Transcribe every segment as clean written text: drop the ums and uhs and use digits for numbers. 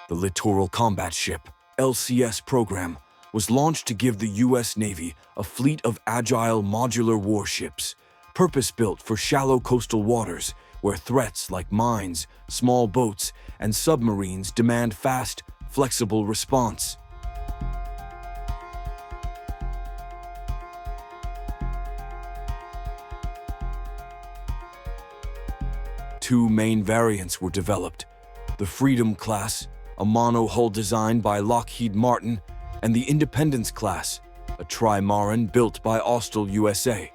The Littoral Combat Ship, LCS program, was launched to give the U.S. Navy a fleet of agile modular warships, purpose-built for shallow coastal waters where threats like mines, small boats, and submarines demand fast, flexible response. Two main variants were developed: the Freedom class, a mono-hull designed by Lockheed Martin, and the Independence class, a trimaran built by Austal USA.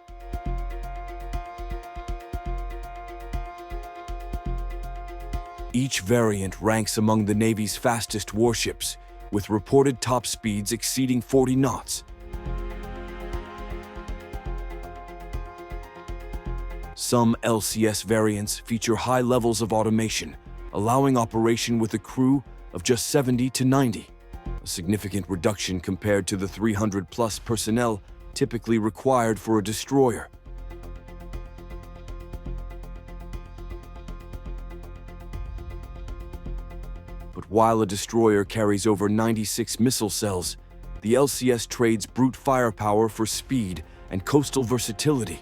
Each variant ranks among the Navy's fastest warships, with reported top speeds exceeding 40 knots. Some LCS variants feature high levels of automation, allowing operation with a crew of just 70 to 90, a significant reduction compared to the 300-plus personnel typically required for a destroyer. But while a destroyer carries over 96 missile cells, the LCS trades brute firepower for speed and coastal versatility,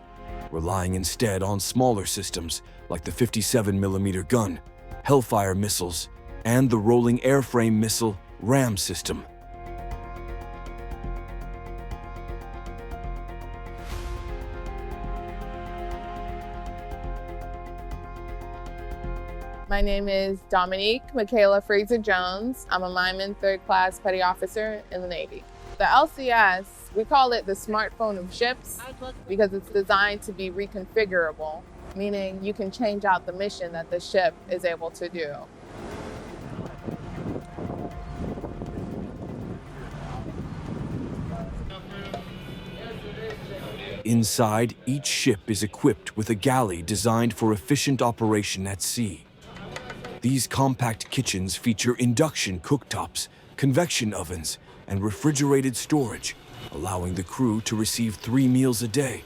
relying instead on smaller systems like the 57mm gun, Hellfire missiles, and the rolling airframe missile RAM system. My name is Dominique Michaela Fraser-Jones. I'm a lineman, third-class petty officer in the Navy. The LCS, we call it the smartphone of ships because it's designed to be reconfigurable, meaning you can change out the mission that the ship is able to do. Inside, each ship is equipped with a galley designed for efficient operation at sea. These compact kitchens feature induction cooktops, convection ovens, and refrigerated storage, allowing the crew to receive 3 meals a day.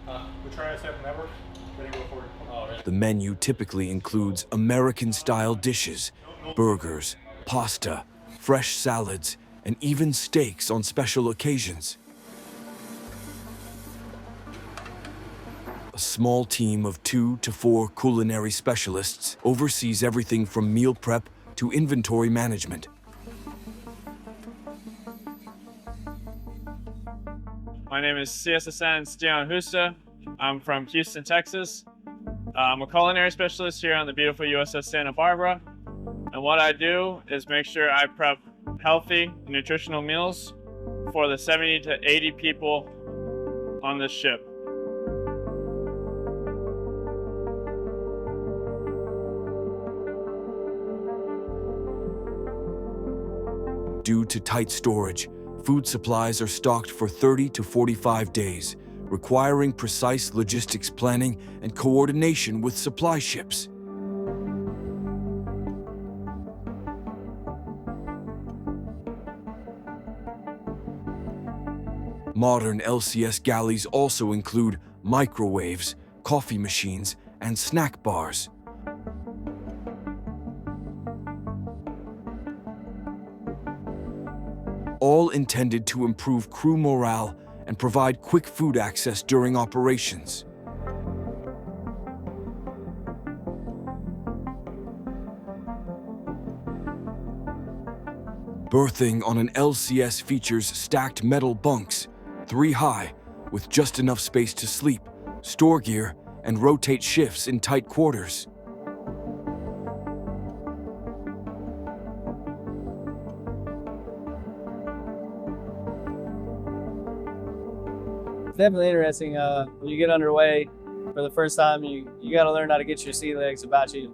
We're trying to set up the network. Ready to go forward. Oh, really? The menu typically includes American-style dishes, burgers, pasta, fresh salads, and even steaks on special occasions. A small team of 2 to 4 culinary specialists oversees everything from meal prep to inventory management. My name is CSSN Stian Husa. I'm from Houston, Texas. I'm a culinary specialist here on the beautiful USS Santa Barbara. And what I do is make sure I prep healthy, nutritional meals for the 70 to 80 people on this ship. Due to tight storage, food supplies are stocked for 30 to 45 days, requiring precise logistics planning and coordination with supply ships. Modern LCS galleys also include microwaves, coffee machines, and snack bars. All intended to improve crew morale and provide quick food access during operations. Berthing on an LCS features stacked metal bunks, 3 high, with just enough space to sleep, store gear, and rotate shifts in tight quarters. It's definitely interesting. When you get underway for the first time, you got to learn how to get your sea legs about you.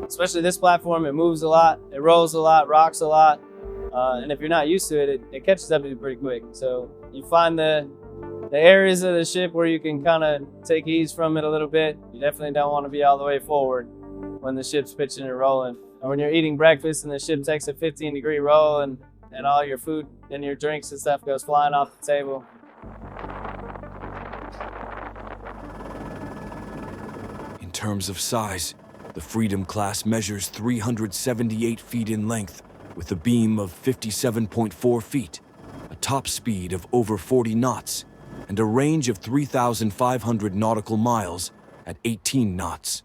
Especially this platform, it moves a lot, it rolls a lot, rocks a lot. And if you're not used to it, it catches up to you pretty quick. So you find the areas of the ship where you can kind of take ease from it a little bit. You definitely don't want to be all the way forward when the ship's pitching and rolling. Or when you're eating breakfast and the ship takes a 15-degree roll and all your food and your drinks and stuff goes flying off the table. In terms of size, The Freedom class measures 378 feet in length with a beam of 57.4 feet, a top speed of over 40 knots, and a range of 3,500 nautical miles at 18 knots.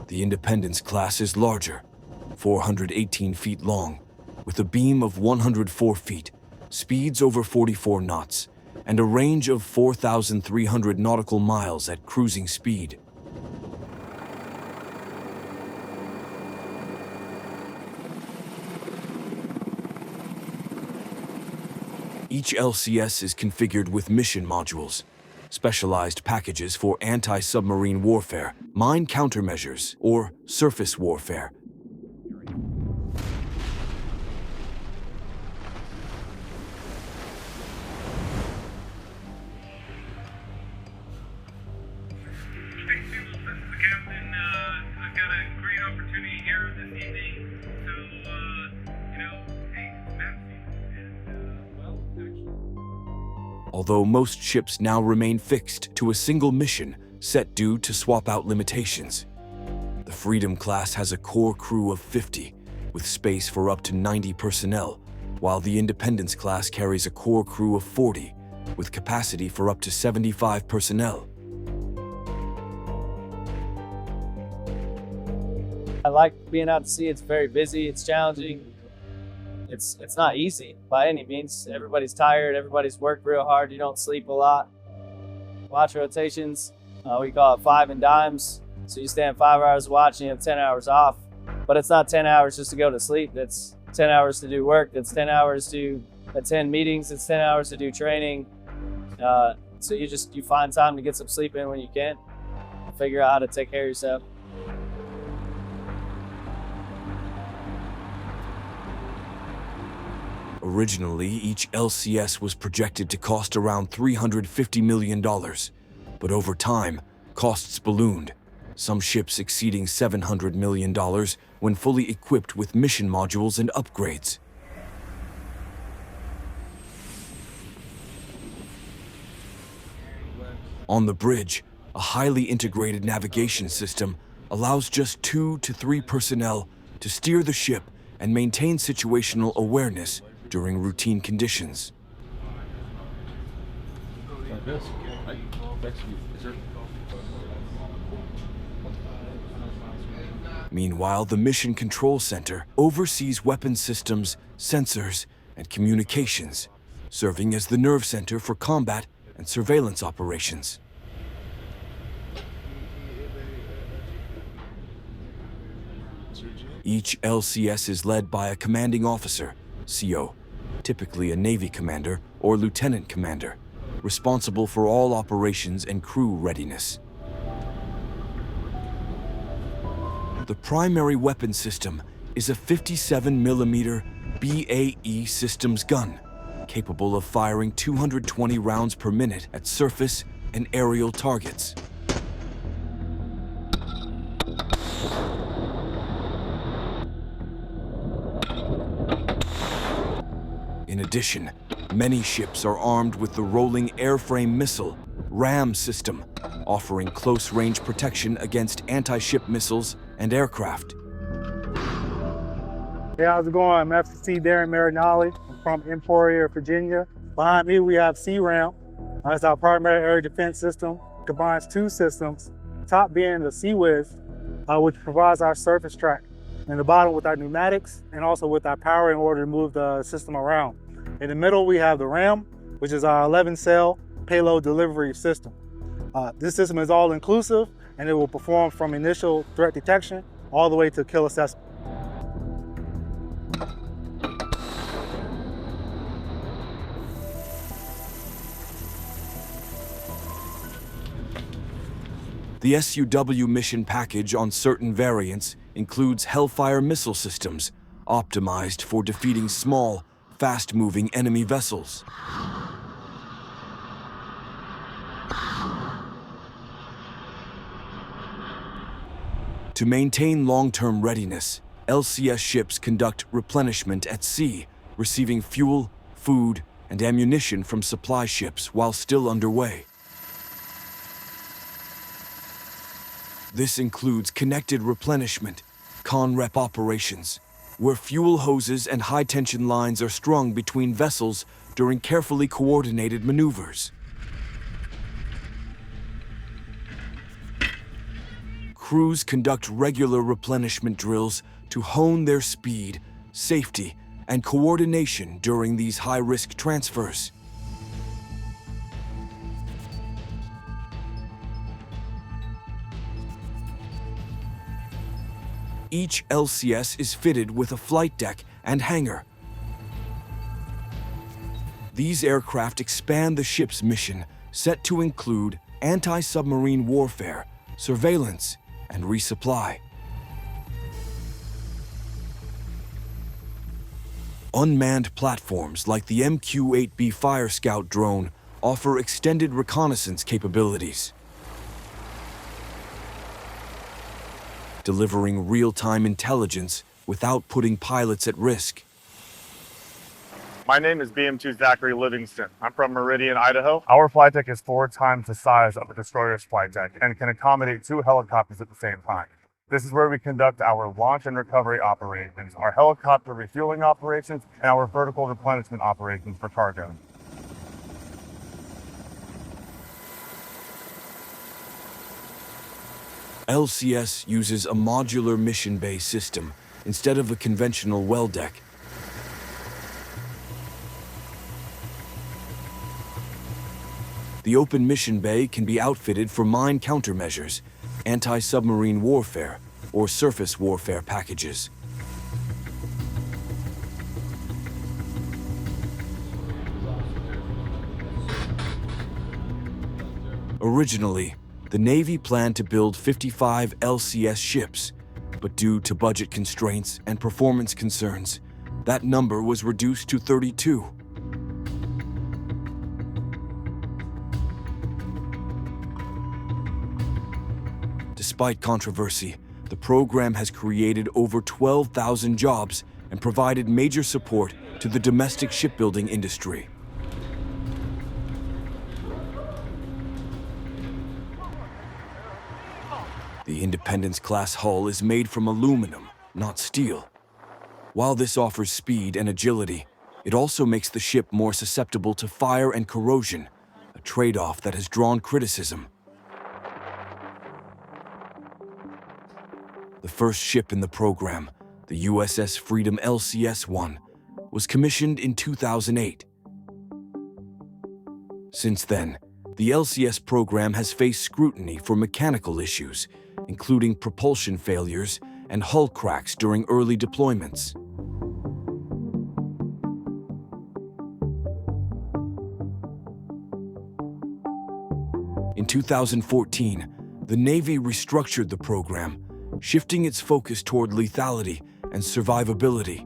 The Independence class is larger, 418 feet long, with a beam of 104 feet, speeds over 44 knots, and a range of 4,300 nautical miles at cruising speed. Each LCS is configured with mission modules, specialized packages for anti-submarine warfare, mine countermeasures, or surface warfare. Although most ships now remain fixed to a single mission set due to swap-out limitations. The Freedom class has a core crew of 50, with space for up to 90 personnel, while the Independence class carries a core crew of 40, with capacity for up to 75 personnel. I like being out to sea. It's very busy, it's challenging. It's not easy by any means. Everybody's tired, everybody's worked real hard, you don't sleep a lot. Watch rotations, we call it 5 and dimes. So you stand 5 hours watching, you have 10 hours off. But it's not 10 hours just to go to sleep. That's 10 hours to do work, that's 10 hours to attend meetings, it's 10 hours to do training. So you find time to get some sleep in when you can. Figure out how to take care of yourself. Originally, each LCS was projected to cost around $350 million, but over time, costs ballooned, some ships exceeding $700 million when fully equipped with mission modules and upgrades. On the bridge, a highly integrated navigation system allows just 2 to 3 personnel to steer the ship and maintain situational awareness during routine conditions. Meanwhile, the Mission Control Center oversees weapon systems, sensors, and communications, serving as the nerve center for combat and surveillance operations. Each LCS is led by a commanding officer, CO, typically a Navy commander or lieutenant commander, responsible for all operations and crew readiness. The primary weapon system is a 57mm BAE Systems gun, capable of firing 220 rounds per minute at surface and aerial targets. In addition, many ships are armed with the Rolling Airframe Missile, RAM system, offering close-range protection against anti-ship missiles and aircraft. Hey, how's it going? I'm FCC Darren Marinelli. I'm from Emporia, Virginia. Behind me, we have CRAM. That's our primary air defense system. It combines 2 systems, top being the CWIS, which provides our surface track, and the bottom with our pneumatics and also with our power in order to move the system around. In the middle, we have the RAM, which is our 11-cell payload delivery system. This system is all-inclusive, and it will perform from initial threat detection all the way to kill assessment. The SUW mission package on certain variants includes Hellfire missile systems, optimized for defeating small, fast-moving enemy vessels. To maintain long-term readiness, LCS ships conduct replenishment at sea, receiving fuel, food, and ammunition from supply ships while still underway. This includes connected replenishment, con-rep operations, where fuel hoses and high-tension lines are strung between vessels during carefully coordinated maneuvers. Crews conduct regular replenishment drills to hone their speed, safety, and coordination during these high-risk transfers. Each LCS is fitted with a flight deck and hangar. These aircraft expand the ship's mission, set to include anti-submarine warfare, surveillance, and resupply. Unmanned platforms like the MQ-8B Fire Scout drone offer extended reconnaissance capabilities, delivering real-time intelligence without putting pilots at risk. My name is BM2 Zachary Livingston. I'm from Meridian, Idaho. Our flight deck is 4 times the size of a destroyer's flight deck and can accommodate 2 helicopters at the same time. This is where we conduct our launch and recovery operations, our helicopter refueling operations, and our vertical replenishment operations for cargo. LCS uses a modular mission bay system instead of a conventional well deck. The open mission bay can be outfitted for mine countermeasures, anti-submarine warfare, or surface warfare packages. Originally, the Navy planned to build 55 LCS ships, but due to budget constraints and performance concerns, that number was reduced to 32. Despite controversy, the program has created over 12,000 jobs and provided major support to the domestic shipbuilding industry. The Independence-class hull is made from aluminum, not steel. While this offers speed and agility, it also makes the ship more susceptible to fire and corrosion, a trade-off that has drawn criticism. The first ship in the program, the USS Freedom LCS-1, was commissioned in 2008. Since then, the LCS program has faced scrutiny for mechanical issues, including propulsion failures and hull cracks during early deployments. In 2014, the Navy restructured the program, shifting its focus toward lethality and survivability,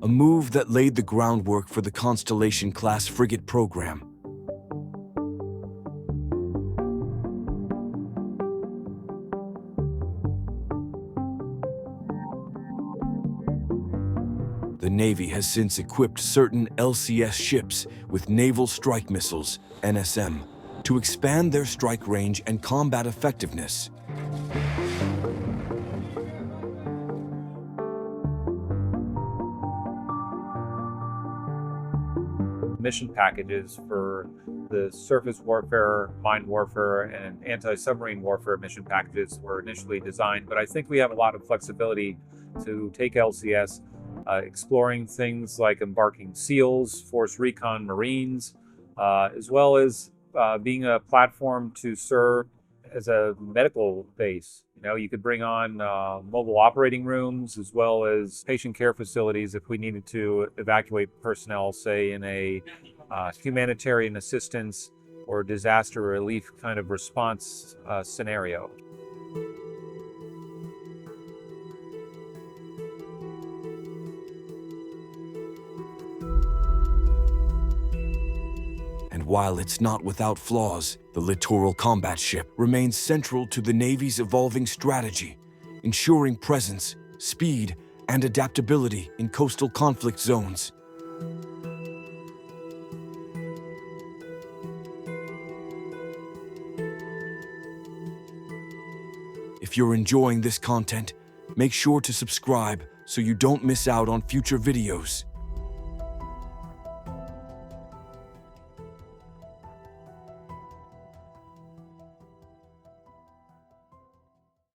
a move that laid the groundwork for the Constellation-class frigate program. The Navy has since equipped certain LCS ships with naval strike missiles, NSM, to expand their strike range and combat effectiveness. Mission packages for the surface warfare, mine warfare, and anti-submarine warfare mission packages were initially designed, but I think we have a lot of flexibility to take LCS, exploring things like embarking SEALs, Force Recon Marines, as well as being a platform to serve as a medical base. You know, you could bring on mobile operating rooms as well as patient care facilities if we needed to evacuate personnel, say in a humanitarian assistance or disaster relief kind of response scenario. And while it's not without flaws, the Littoral combat ship remains central to the Navy's evolving strategy, ensuring presence, speed, and adaptability in coastal conflict zones. If you're enjoying this content, make sure to subscribe so you don't miss out on future videos.